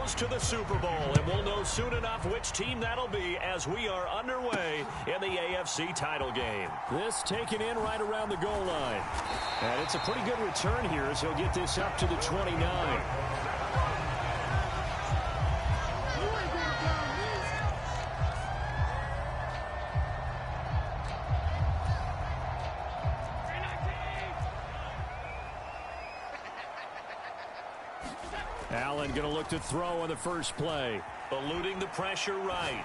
goes to the Super Bowl, and we'll know soon enough which team that'll be as we are underway in the AFC title game. This taken in right around the goal line. And it's a pretty good return here as he'll get this up to the 29. Allen going to look to throw on the first play. Eluding the pressure right.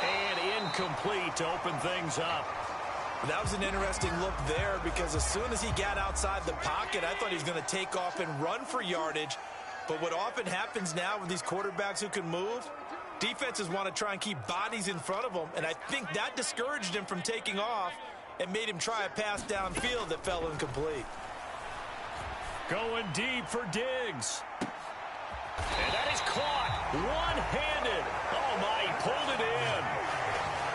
And incomplete to open things up. That was an interesting look there because as soon as he got outside the pocket, I thought he was going to take off and run for yardage. But what often happens now with these quarterbacks who can move, defenses want to try and keep bodies in front of them. And I think that discouraged him from taking off and made him try a pass downfield that fell incomplete. Going deep for Diggs. And that is caught one-handed. Oh, my, he pulled it in.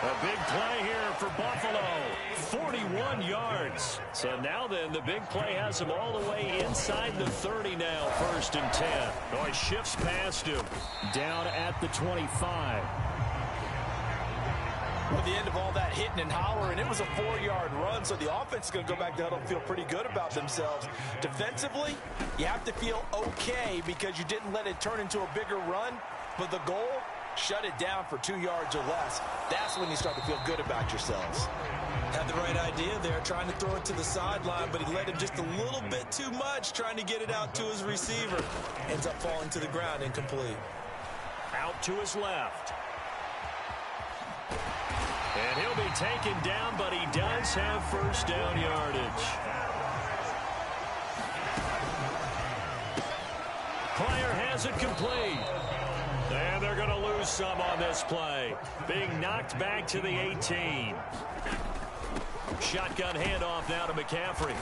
A big play here for Buffalo. 41 yards. So now then, the big play has him all the way inside the 30 now, 1st and 10. Oh, he shifts past him. Down at the 25. At the end of all that hitting and hollering, it was a 4-yard run, so the offense is going to go back to huddle and feel pretty good about themselves. Defensively, you have to feel okay because you didn't let it turn into a bigger run, but the goal, shut it down for 2 yards or less. That's when you start to feel good about yourselves. Had the right idea there, trying to throw it to the sideline, but he let him just a little bit too much, trying to get it out to his receiver. Ends up falling to the ground, incomplete. Out to his left. And he'll be taken down, but he does have 1st down yardage. Player has it complete. And they're going to lose some on this play. Being knocked back to the 18. Shotgun handoff now to McCaffrey.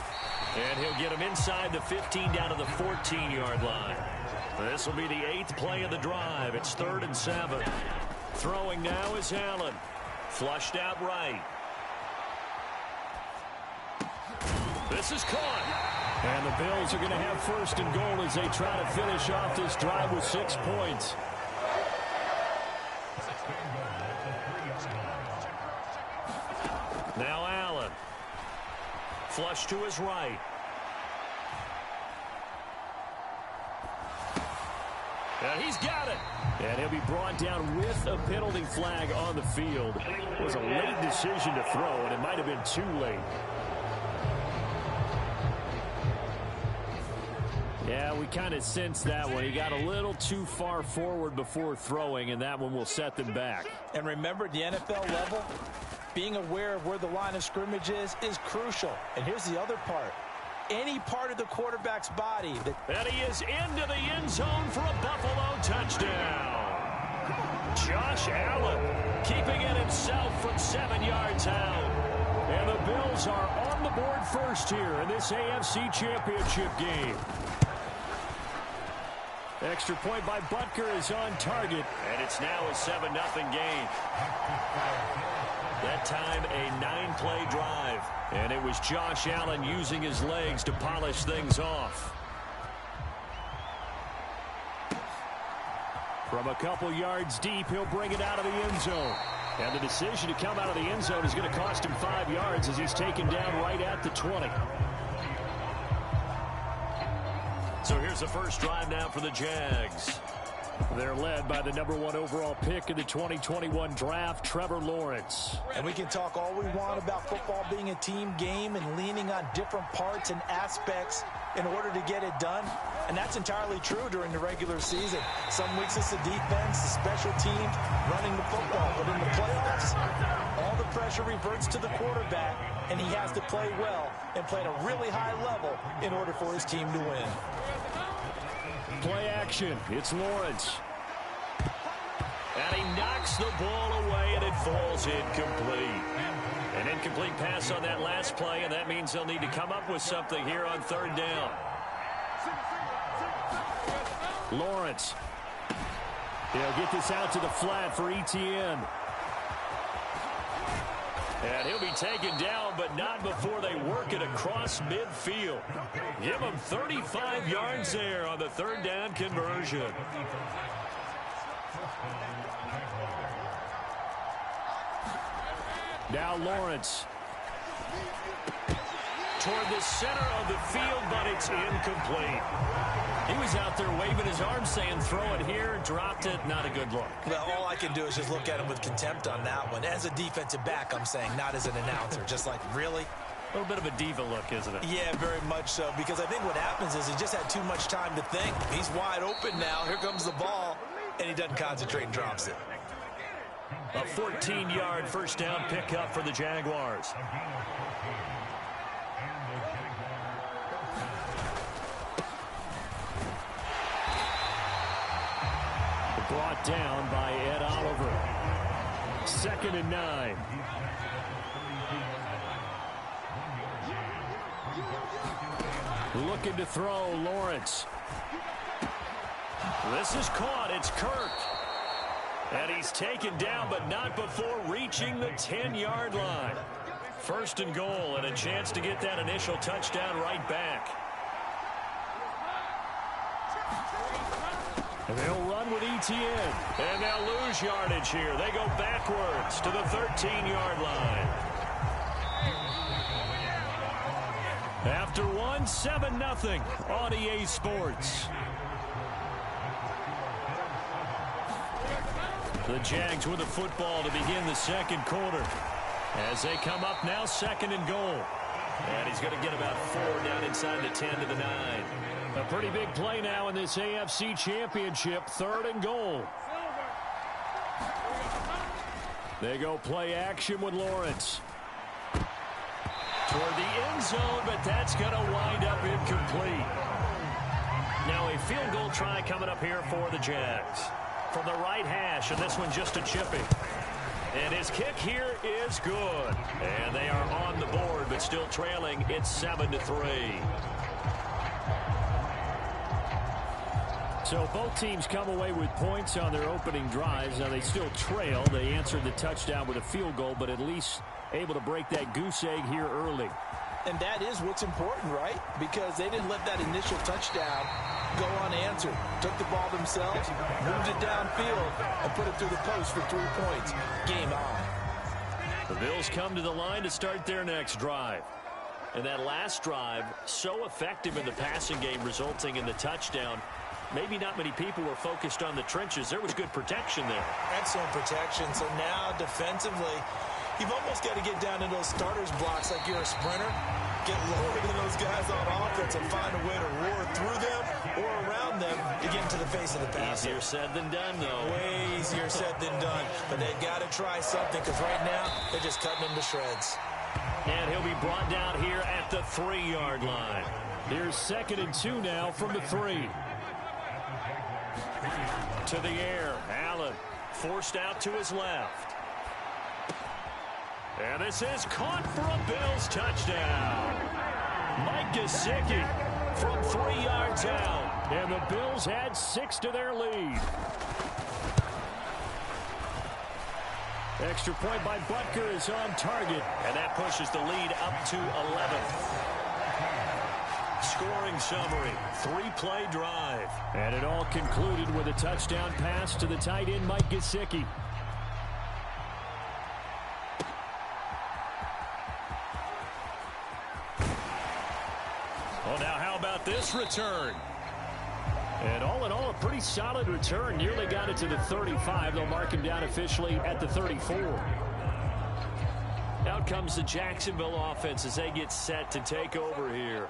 And he'll get him inside the 15 down to the 14-yard line. This will be the 8th play of the drive. It's 3rd and 7. Throwing now is Allen. Flushed out right. This is caught. And the Bills are going to have 1st and goal as they try to finish off this drive with 6 points. Now Allen. Flush to his right. And he's got it. And he'll be brought down with a penalty flag on the field. It was a late decision to throw, and it might have been too late. Yeah, we kind of sensed that one. He got a little too far forward before throwing, and that one will set them back. And remember, at the NFL level, being aware of where the line of scrimmage is crucial. And here's the other part. Any part of the quarterback's body. And he is into the end zone for a Buffalo touchdown. Josh Allen keeping it himself from 7 yards out. And the Bills are on the board first here in this AFC Championship game. Extra point by Butker is on target. And it's now a 7-0 game. That time a 9-play drive. And it was Josh Allen using his legs to polish things off. From a couple yards deep, he'll bring it out of the end zone. And the decision to come out of the end zone is going to cost him 5 yards as he's taken down right at the 20. So here's the first drive now for the Jags. They're led by the #1 overall pick in the 2021 draft, Trevor Lawrence. And we can talk all we want about football being a team game and leaning on different parts and aspects in order to get it done. And that's entirely true during the regular season. Some weeks it's the defense, the special teams, running the football. But in the playoffs, all the pressure reverts to the quarterback, and he has to play well and play at a really high level in order for his team to win. Play action. It's Lawrence. And he knocks the ball away, and it falls incomplete. An incomplete pass on that last play, and that means they'll need to come up with something here on 3rd down. Lawrence. He'll get this out to the flat for Etienne. And he'll be taken down, but not before they work it across midfield. Give him 35 yards there on the third down conversion. Now Lawrence. Toward the center of the field, but it's incomplete. He was out there waving his arms saying, throw it here, dropped it, not a good look. Well, all I can do is just look at him with contempt on that one. As a defensive back, I'm saying, not as an announcer. Just like, really? A little bit of a diva look, isn't it? Yeah, very much so, because I think what happens is he just had too much time to think. He's wide open now. Here comes the ball, and he doesn't concentrate and drops it. A 14-yard first down pickup for the Jaguars. Brought down by Ed Oliver. 2nd and 9. Looking to throw, Lawrence. This is caught. It's Kirk. And he's taken down, but not before reaching the 10-yard line. 1st and goal, and a chance to get that initial touchdown right back. And they'll run with Etienne. And they'll lose yardage here. They go backwards to the 13-yard line. After one, 7-0 on EA Sports. The Jags with the football to begin the second quarter. As they come up now, 2nd and goal. And he's going to get about 4 down inside the 10 to the 9. A pretty big play now in this AFC Championship. 3rd and goal. They go play action with Lawrence. Toward the end zone, but that's going to wind up incomplete. Now a field goal try coming up here for the Jags. From the right hash, and this one just a chipping. And his kick here is good. And they are on the board, but still trailing. It's 7-3. So both teams come away with points on their opening drives. Now they still trail. They answered the touchdown with a field goal, but at least able to break that goose egg here early. And that is what's important, right? Because they didn't let that initial touchdown go unanswered. Took the ball themselves, moved it downfield, and put it through the post for 3 points. Game on. The Bills come to the line to start their next drive. And that last drive, so effective in the passing game, resulting in the touchdown. Maybe not many people were focused on the trenches. There was good protection there. Excellent protection. So now defensively, you've almost got to get down into those starters blocks like you're a sprinter. Get lower than those guys on offense and find a way to roar through them or around them to get into the face of the passer. Easier said than done, though. Way easier said than done. But they've got to try something because right now they're just cutting them to shreds. And he'll be brought down here at the 3-yard line. Here's 2nd and 2 now from the 3. To the air, Allen forced out to his left. And this is caught for a Bills touchdown. Mike Gesicki from 3 yards out. And the Bills add 6 to their lead. Extra point by Butker is on target. And that pushes the lead up to 11. Scoring summary, 3-play drive. And it all concluded with a touchdown pass to the tight end, Mike Gesicki. Well, now how about this return? And all in all, a pretty solid return. Nearly got it to the 35. They'll mark him down officially at the 34. Out comes the Jacksonville offense as they get set to take over here.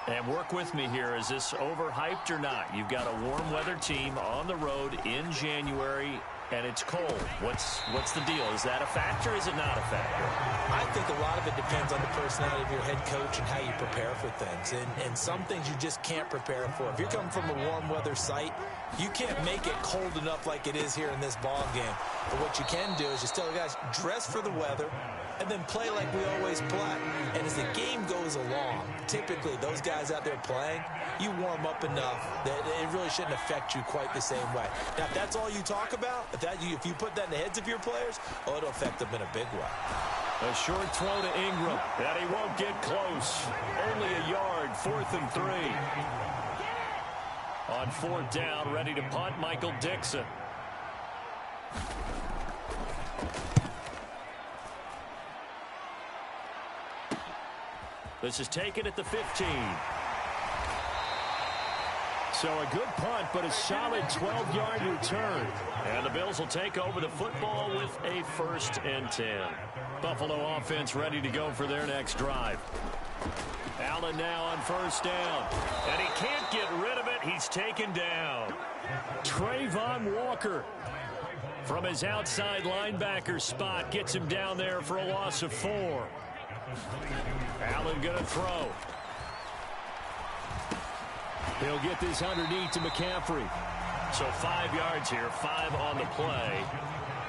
And work with me here. Is this overhyped or not? You've got a warm weather team on the road in January, and it's cold. What's the deal? Is that a factor? Is it not a factor? I think a lot of it depends on the personality of your head coach and how you prepare for things. And some things you just can't prepare for. If you're coming from a warm weather site, you can't make it cold enough like it is here in this ball game. But what you can do is just tell the guys, dress for the weather, and then play like we always play. And as the game goes along, typically those guys out there playing, you warm up enough that it really shouldn't affect you quite the same way. Now, if that's all you talk about, if you put that in the heads of your players, it'll affect them in a big way. A short throw to Ingram, and he won't get close. Only a yard, 4th and 3. On 4th down, ready to punt, Michael Dixon. This is taken at the 15. So a good punt, but a solid 12-yard return. And the Bills will take over the football with a 1st and 10. Buffalo offense ready to go for their next drive. Allen now on 1st down. And he can't get rid of it. He's taken down. Trayvon Walker from his outside linebacker spot gets him down there for a loss of 4. Allen going to throw. He'll get this underneath to McCaffrey. So 5 yards here, 5 on the play.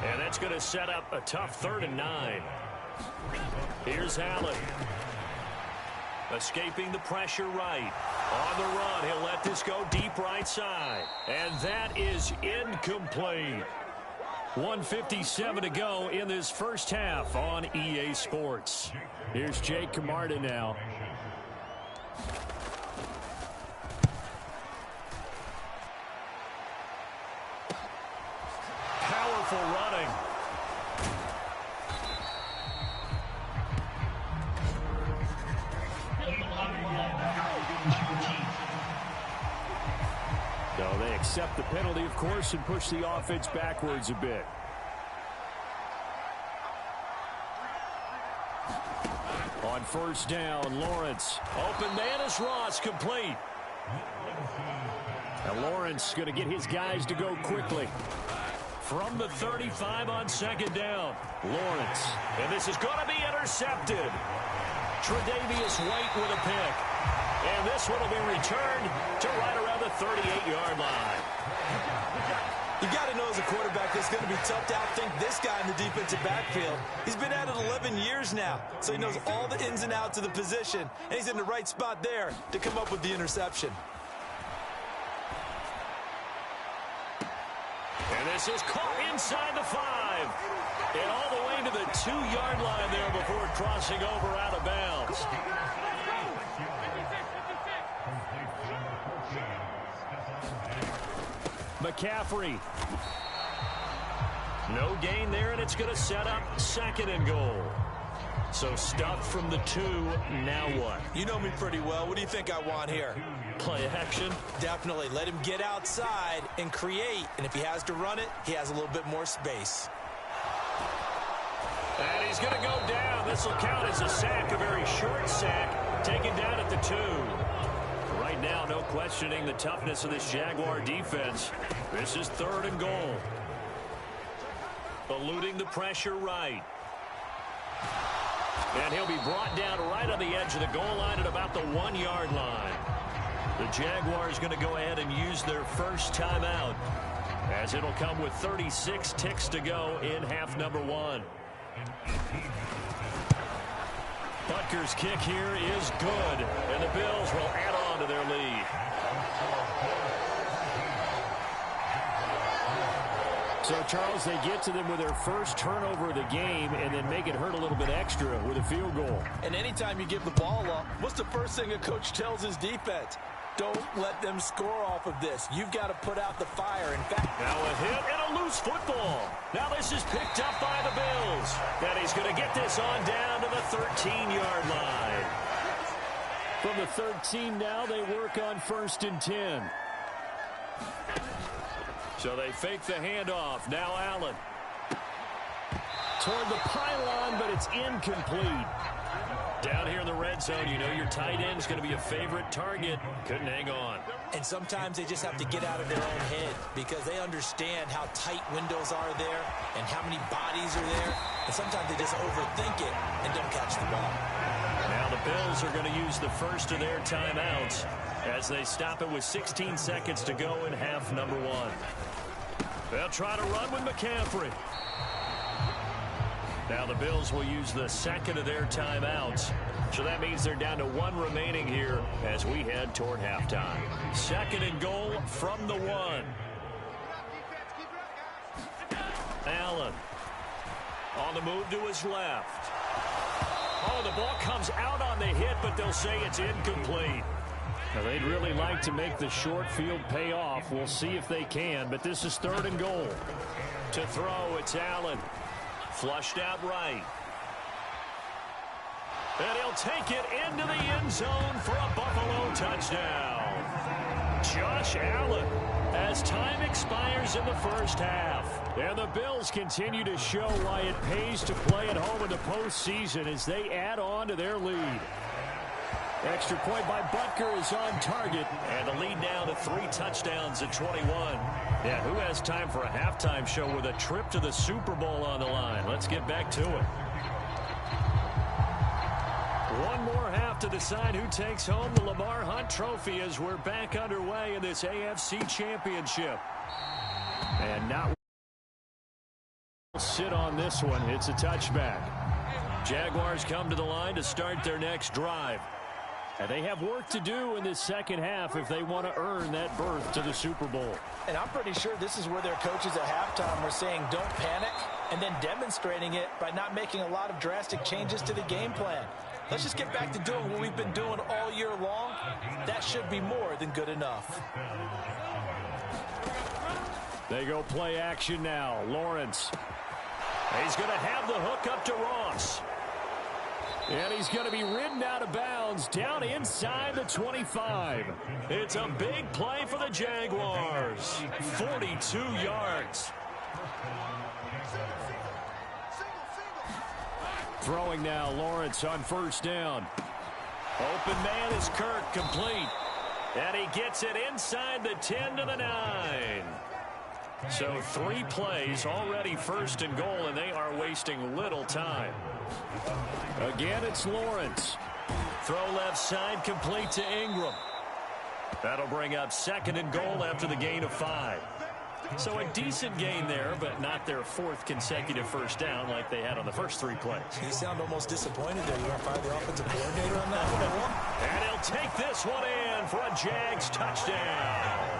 And that's going to set up a tough 3rd and 9. Here's Allen. Escaping the pressure right. On the run, he'll let this go deep right side. And that is incomplete. 1:57 to go in this first half on EA Sports. Here's Jake Camarda now. Powerful running. No, they accept the penalty, of course, and push the offense backwards a bit. On 1st down, Lawrence. Open man is Ross, complete. And Lawrence going to get his guys to go quickly. From the 35 on 2nd down, Lawrence. And this is going to be intercepted. Tre'Davious White with a pick. And this one will be returned to right around the 38-yard line. You got to know as a quarterback it's going to be tough to outthink this guy in the defensive backfield. He's been at it 11 years now, so he knows all the ins and outs of the position, and he's in the right spot there to come up with the interception. And this is caught inside the 5. And all the way to the 2-yard line there before crossing over out of bounds. McCaffrey. No gain there, and it's going to set up 2nd and goal. So stuffed from the 2, now what? You know me pretty well. What do you think I want here? Play action? Definitely. Let him get outside and create. And if he has to run it, he has a little bit more space. And he's going to go down. This will count as a sack, a very short sack, taken down at the 2. Right now, no questioning the toughness of this Jaguar defense. This is 3rd and goal. Eluding the pressure right. And he'll be brought down right on the edge of the goal line at about the 1-yard line. The Jaguars going to go ahead and use their first timeout, as it'll come with 36 ticks to go in half number 1. Butker's kick here is good, and the Bills will add on to their lead. So, Charles, they get to them with their first turnover of the game and then make it hurt a little bit extra with a field goal. And anytime you give the ball up, what's the first thing a coach tells his defense? Don't let them score off of this. You've got to put out the fire. In fact, now a hit and a loose football. Now this is picked up by the Bills. And he's going to get this on down to the 13-yard line. From the 13 now, they work on 1st and 10. So they fake the handoff. Now Allen. Toward the pylon, but it's incomplete. Down here in the red zone, you know your tight end is going to be a favorite target. Couldn't hang on. And sometimes they just have to get out of their own head because they understand how tight windows are there and how many bodies are there. And sometimes they just overthink it and don't catch the ball. Now the Bills are going to use the first of their timeouts as they stop it with 16 seconds to go in half number 1. They'll try to run with McCaffrey. Now the Bills will use the second of their timeouts. So that means they're down to 1 remaining here as we head toward halftime. 2nd and goal from the 1. Allen on the move to his left. ball comes out on the hit, but they'll say it's incomplete. Now, they'd really like to make the short field pay off. We'll see if they can, but this is 3rd and goal. To throw, it's Allen. Flushed out right. And he'll take it into the end zone for a Buffalo touchdown. Josh Allen, as time expires in the first half. And the Bills continue to show why it pays to play at home in the postseason as they add on to their lead. Extra point by Butker is on target. And the lead now to 3 touchdowns at 21. Yeah, who has time for a halftime show with a trip to the Super Bowl on the line? Let's get back to it. One more half to decide who takes home the Lamar Hunt Trophy as we're back underway in this AFC Championship. And not sit on this one. It's a touchback. Jaguars come to the line to start their next drive. And they have work to do in this second half if they want to earn that berth to the Super Bowl. And I'm pretty sure this is where their coaches at halftime were saying don't panic and then demonstrating it by not making a lot of drastic changes to the game plan. Let's just get back to doing what we've been doing all year long. That should be more than good enough. They go play action now. Lawrence. He's going to have the hook up to Ross. And he's going to be ridden out of bounds down inside the 25. It's a big play for the Jaguars. 42 yards. Throwing now, Lawrence on first down. Open man is Kirk, complete. And he gets it inside the 10 to the 9. So 3 plays, already 1st and goal, and they are wasting little time. Again, it's Lawrence. Throw left side, complete to Ingram. That'll bring up 2nd and goal after the gain of 5. So a decent gain there, but not their 4th consecutive first down like they had on the first 3 plays. You sound almost disappointed there. You want to fire the offensive coordinator on that one? And he'll take this one in for a Jags touchdown.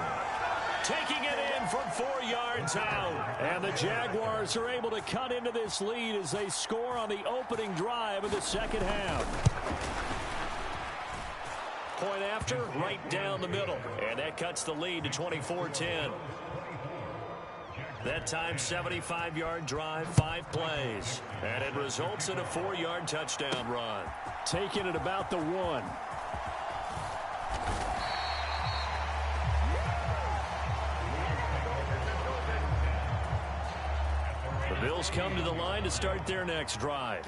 Taking it in from 4 yards out. And the Jaguars are able to cut into this lead as they score on the opening drive of the second half. Point after, right down the middle. And that cuts the lead to 24-10. That time, 75-yard drive, 5 plays. And it results in a 4-yard touchdown run. Taking it about the 1. The Bills come to the line to start their next drive.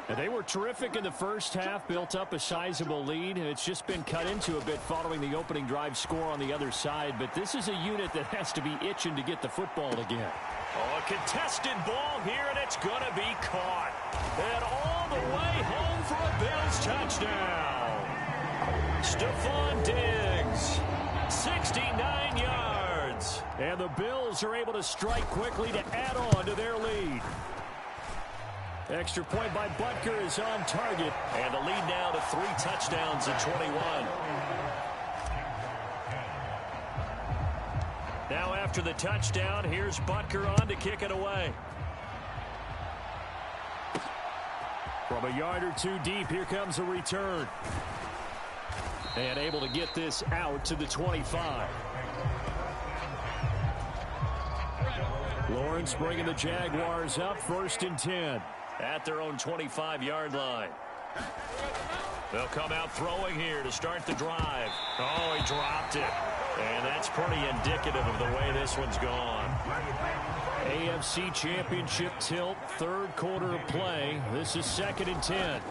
And they were terrific in the first half, built up a sizable lead, and it's just been cut into a bit following the opening drive score on the other side. But this is a unit that has to be itching to get the football again. Oh, a contested ball here, and it's going to be caught. And all the way home for a Bills touchdown. Stephon Diggs, 69 yards. And the Bills are able to strike quickly to add on to their lead. Extra point by Butker is on target. And the lead now to 3 touchdowns at 21. Now after the touchdown, here's Butker on to kick it away. From a yard or 2 deep, here comes a return. And able to get this out to the 25. Lawrence bringing the Jaguars up 1st and 10. At their own 25-yard line. They'll come out throwing here to start the drive. Oh, he dropped it. And that's pretty indicative of the way this one's gone. AFC Championship tilt, 3rd quarter of play. This is 2nd and 10.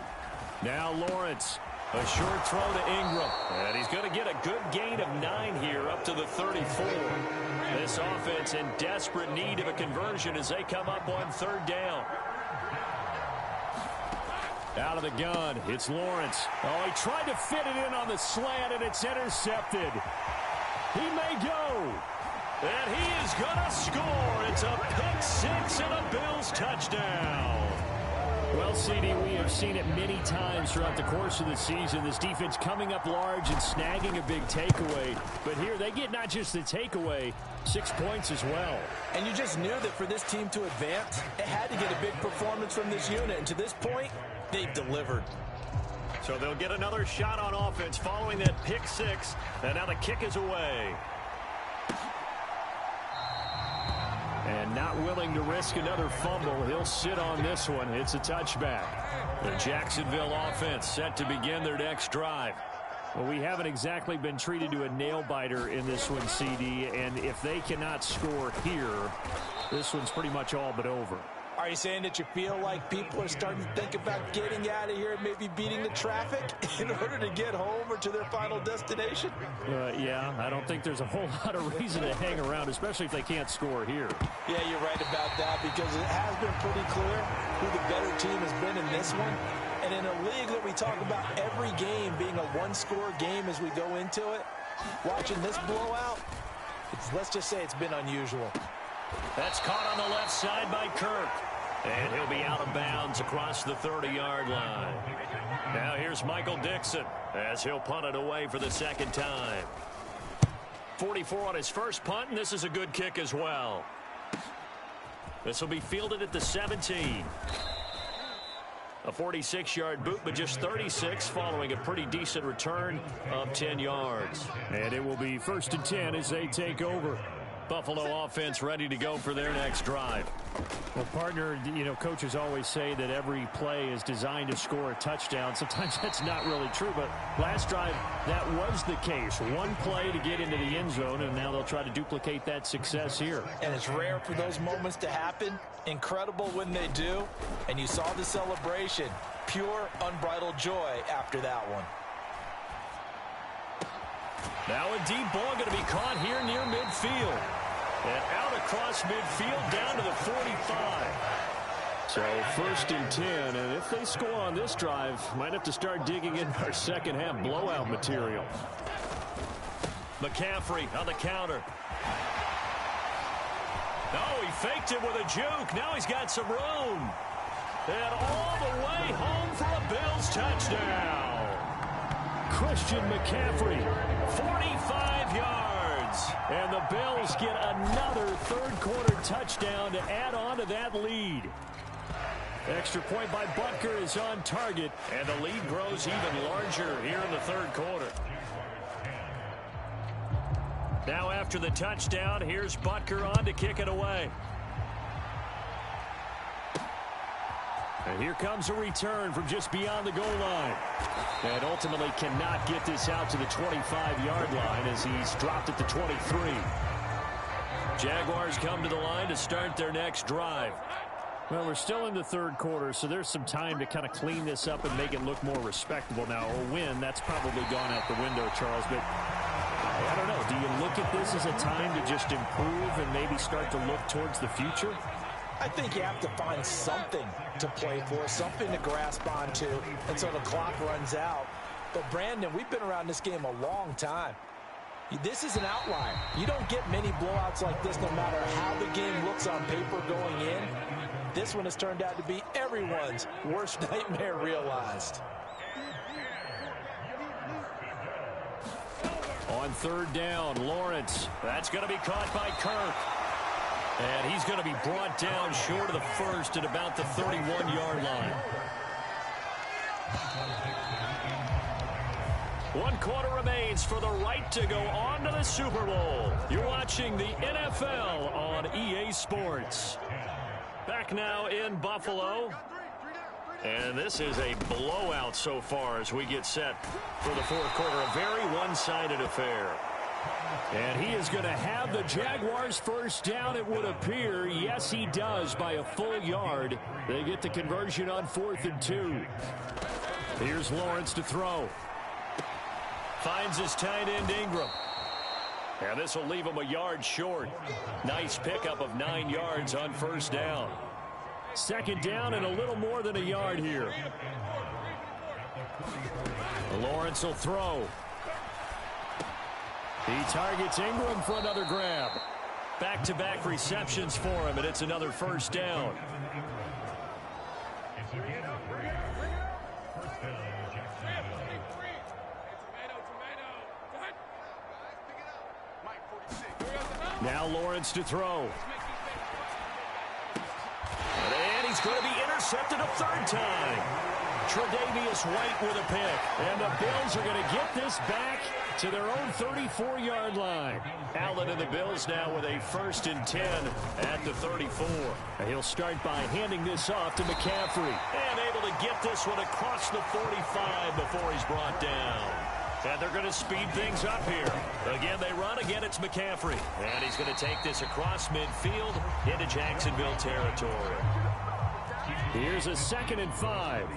Now Lawrence, a short throw to Ingram. And he's going to get a good gain of 9 here up to the 34. This offense in desperate need of a conversion as they come up on 3rd down. Out of the gun, it's Lawrence. Oh, he tried to fit it in on the slant, and it's intercepted. He may go. And he is going to score. It's a pick 6 and a Bills touchdown. Well, CD, we have seen it many times throughout the course of the season. This defense coming up large and snagging a big takeaway. But here they get not just the takeaway, 6 points as well. And you just knew that for this team to advance, it had to get a big performance from this unit. And to this point, they've delivered. So they'll get another shot on offense following that pick six. And now the kick is away. And not willing to risk another fumble. He'll sit on this one. It's a touchback. The Jacksonville offense set to begin their next drive. Well, we haven't exactly been treated to a nail-biter in this one, CD. And if they cannot score here, this one's pretty much all but over. Are you saying that you feel like people are starting to think about getting out of here and maybe beating the traffic in order to get home or to their final destination? Yeah, I don't think there's a whole lot of reason to hang around, especially if they can't score here. Yeah, you're right about that, because it has been pretty clear who the better team has been in this one. And in a league that we talk about every game being a one-score game as we go into it, watching this blowout, let's just say it's been unusual. That's caught on the left side by Kirk. And he'll be out of bounds across the 30-yard line. Now here's Michael Dixon as he'll punt it away for the second time. 44 on his first punt, and this is a good kick as well. This will be fielded at the 17. A 46-yard boot, but just 36 following a pretty decent return of 10 yards. And it will be 1st and 10 as they take over. Buffalo offense ready to go for their next drive. Well, partner, coaches always say that every play is designed to score a touchdown. Sometimes that's not really true, but last drive, that was the case. One play to get into the end zone, and now they'll try to duplicate that success here. And it's rare for those moments to happen. Incredible when they do. And you saw the celebration. Pure, unbridled joy after that one. Now a deep ball going to be caught here near midfield. And out across midfield down to the 45. So 1st and 10, and if they score on this drive, might have to start digging in our second half blowout material. McCaffrey on the counter. Oh, he faked it with a juke. Now he's got some room. And all the way home for a Bills touchdown. Christian McCaffrey, 45 yards. And the Bills get another third-quarter touchdown to add on to that lead. Extra point by Butker is on target. And the lead grows even larger here in the third quarter. Now after the touchdown, here's Butker on to kick it away. And here comes a return from just beyond the goal line. And ultimately cannot get this out to the 25-yard line as he's dropped at the 23. Jaguars come to the line to start their next drive. Well, we're still in the third quarter, so there's some time to kind of clean this up and make it look more respectable. Now, a win, that's probably gone out the window, Charles, but I don't know. Do you look at this as a time to just improve and maybe start to look towards the future? I think you have to find something to play for, something to grasp onto until the clock runs out. But, Brandon, we've been around this game a long time. This is an outlier. You don't get many blowouts like this no matter how the game looks on paper going in. This one has turned out to be everyone's worst nightmare realized. On third down, Lawrence. That's going to be caught by Kirk. And he's going to be brought down short of the first at about the 31-yard line. 1 quarter remains for the right to go on to the Super Bowl. You're watching the NFL on EA Sports. Back now in Buffalo. And this is a blowout so far as we get set for the fourth quarter. A very one-sided affair. And he is going to have the Jaguars first down, it would appear. Yes, he does by a full yard. They get the conversion on 4th and 2. Here's Lawrence to throw. Finds his tight end Ingram. And this will leave him a yard short. Nice pickup of 9 yards on first down. Second down and a little more than a yard here. Lawrence will throw. He targets Ingram for another grab. Back-to-back receptions for him, and it's another first down. Now Lawrence to throw. And he's going to be intercepted a third time. Tre'Davious White with a pick. And the Bills are going to get this back to their own 34-yard line. Allen and the Bills now with a 1st and 10 at the 34. And he'll start by handing this off to McCaffrey. And able to get this one across the 45 before he's brought down. And they're going to speed things up here. Again, they run. Again, it's McCaffrey. And he's going to take this across midfield into Jacksonville territory. Here's a 2nd and 5.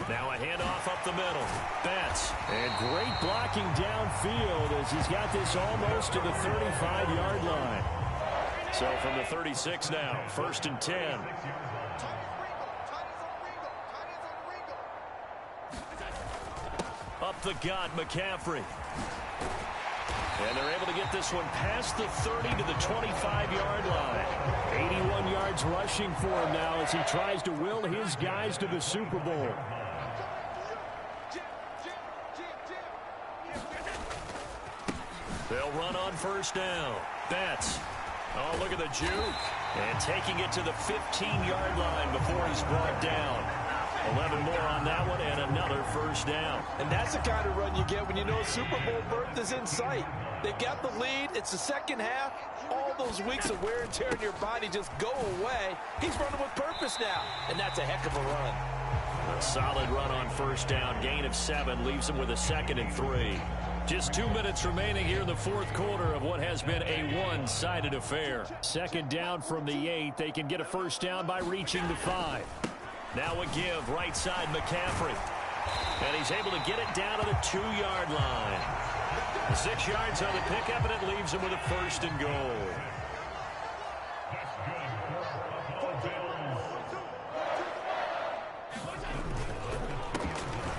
Now a handoff up the middle. Betts. And great blocking downfield as he's got this almost to the 35-yard line. So from the 36 now, 1st and 10. Up the gut, McCaffrey. And they're able to get this one past the 30 to the 25-yard line. 81 yards rushing for him now as he tries to will his guys to the Super Bowl. They'll run on 1st down. Betts. Oh, look at the juke. And taking it to the 15-yard line before he's brought down. 11 more on that one and another 1st down. And that's the kind of run you get when you know a Super Bowl berth is in sight. They got the lead. It's the second half. All those weeks of wear and tear in your body just go away. He's running with purpose now, and that's a heck of a run. A solid run on 1st down. Gain of 7 leaves him with a 2nd and 3. Just 2 minutes remaining here in the 4th quarter of what has been a one-sided affair. 2nd down from the 8. They can get a 1st down by reaching the 5. Now a give, right side, McCaffrey. And he's able to get it down to the 2-yard line. 6 yards on the pickup, and it leaves him with a 1st and goal.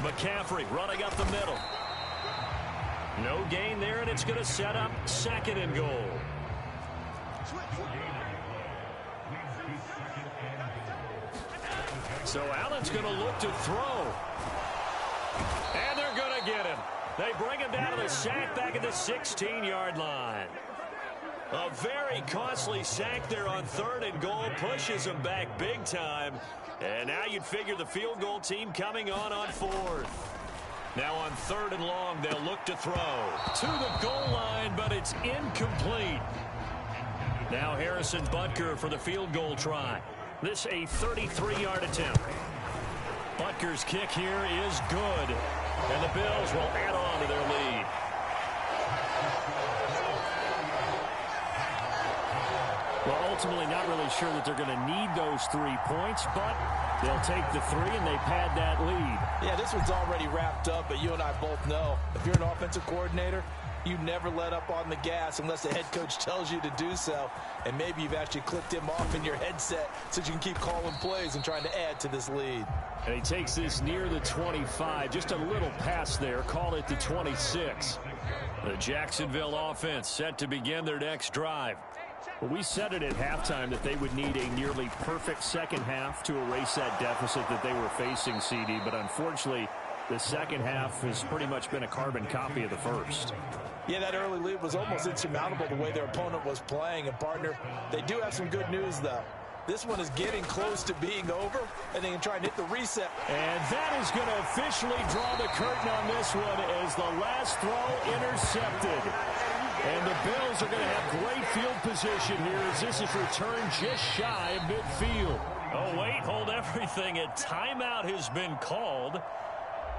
McCaffrey running up the middle. No gain there, and it's going to set up 2nd and goal. So Allen's going to look to throw. And they're going to get him. They bring him down to the sack back at the 16-yard line. A very costly sack there on 3rd and goal. Pushes him back big time. And now you'd figure the field goal team coming on 4th. Now on 3rd and long, they'll look to throw. To the goal line, but it's incomplete. Now Harrison Butker for the field goal try. This a 33-yard attempt. Butker's kick here is good. And the Bills will add on to their lead. Well, ultimately not really sure that they're going to need those 3 points, but they'll take the 3 and they pad that lead. Yeah, this one's already wrapped up, but you and I both know if you're an offensive coordinator, you never let up on the gas unless the head coach tells you to do so. And maybe you've actually clicked him off in your headset so you can keep calling plays and trying to add to this lead. And he takes this near the 25. Just a little pass there. Call it the 26. The Jacksonville offense set to begin their next drive. Well, we said it at halftime that they would need a nearly perfect second half to erase that deficit that they were facing, CD. But unfortunately, the second half has pretty much been a carbon copy of the first. Yeah, that early lead was almost insurmountable the way their opponent was playing. And, partner, they do have some good news, though. This one is getting close to being over, and they can try and hit the reset. And that is going to officially draw the curtain on this one as the last throw intercepted. And the Bills are going to have great field position here as this is returned just shy of midfield. Oh, wait, hold everything. A timeout has been called.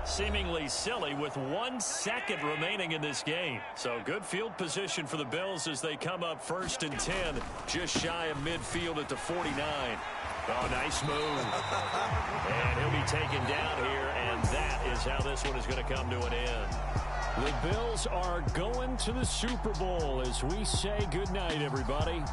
Seemingly silly with 1 second remaining in this game. So good field position for the Bills as they come up 1st and 10, just shy of midfield at the 49. Oh, nice move. And he'll be taken down here, and that is how this one is going to come to an end. The Bills are going to the Super Bowl as we say goodnight, everybody.